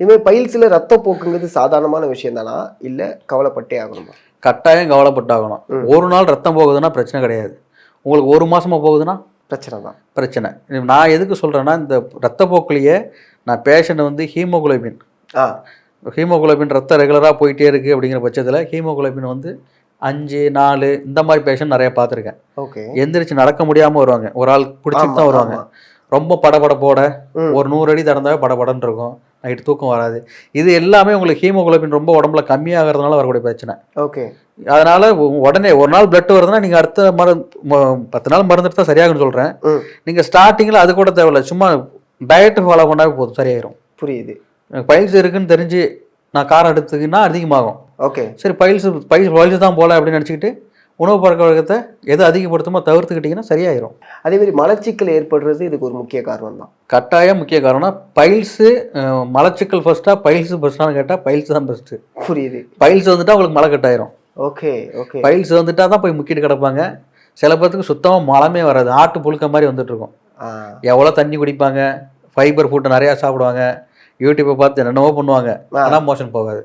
இதுமாதிரி பைல்ஸ்ல ரத்தப்போக்குங்கிறது சாதாரணமான விஷயம் தானா இல்லை கவலைப்பட்டே ஆகணுமா? கட்டாயம் கவலைப்பட்டாகணும். ஒரு நாள் ரத்தம் போகுதுன்னா பிரச்சனை கிடையாது. உங்களுக்கு 1 மாசமா போகுதுன்னா பிரச்சனை தான். பிரச்சனை. நான் எதுக்கு சொல்கிறேன்னா, இந்த ரத்தப்போக்குலேயே நான் பேஷண்ட் வந்து ஹீமோகுளோபின் ரத்தம் ரெகுலராக போயிட்டே இருக்குது அப்படிங்கிற பட்சத்தில் ஹீமோகுளோபின் வந்து 5, 4 இந்த மாதிரி பேஷண்ட் நிறைய பார்த்துருக்கேன். ஓகே. எந்திரிச்சு நடக்க முடியாமல் வருவாங்க, ஒரு ஆள் பிடிச்சிட்டு தான் வருவாங்க. ரொம்ப படபடப்போட ஒரு 100 அடி நடந்தாவே படபடன்னு இருக்கும், நைட்டு தூக்கம் வராது. இது எல்லாமே உங்களுக்கு ஹீமோகுளோபின் ரொம்ப உடம்புல கம்மியாகிறதுனால வரக்கூடிய பிரச்சனை. ஓகே. அதனால உடனே ஒரு நாள் பிளட் வருதுன்னா நீங்கள் அடுத்த 10 நாள் மருந்து எடுத்தால் சரியாகுன்னு சொல்கிறேன். நீங்கள் ஸ்டார்டிங்கில் அது கூட தேவையில்லை, சும்மா டயட்டு ஃபாலோ பண்ணாவே போதும், சரியாயிரும். புரியுது. பைல்ஸ் இருக்குன்னு தெரிஞ்சு நான் காரம் எடுத்துக்கின்னா அதிகமாகும். ஓகே. சரி, பைல்ஸ் தான் போல அப்படின்னு நினச்சிக்கிட்டு உணவு பழக்க வழக்கத்தை எது அதிகப்படுத்துமோ தவிர்த்துக்கிட்டிங்கன்னா சரியாயிரும். அதேமாதிரி மலச்சிக்கல் ஏற்படுறது இதுக்கு ஒரு முக்கிய காரணம் தான். கட்டாயம் முக்கிய காரணம். பைல்ஸு மலச்சிக்கல் ஃபர்ஸ்ட்டாக பைல்ஸு ஃபர்ஸ்ட்டானு கேட்டால் பைல்ஸ் தான் பெஸ்ட்டு. புரியுது. பைல்ஸ் வந்துட்டால் உங்களுக்கு மழை கட்டாயிரும். ஓகே. ஓகே. பைல்ஸ் வந்துட்டால் தான் போய் முக்கிட்டு கிடப்பாங்க. சில பேர்த்துக்கு சுத்தமாக மலமே வராது, ஆட்டு புழுக்க மாதிரி வந்துட்டு இருக்கும். எவ்வளோ தண்ணி குடிப்பாங்க, ஃபைபர் ஃபுட்டு நிறையா சாப்பிடுவாங்க, யூடியூப்பை பார்த்து என்னென்னவோ பண்ணுவாங்க, ஆனால் மோஷன் போகாது.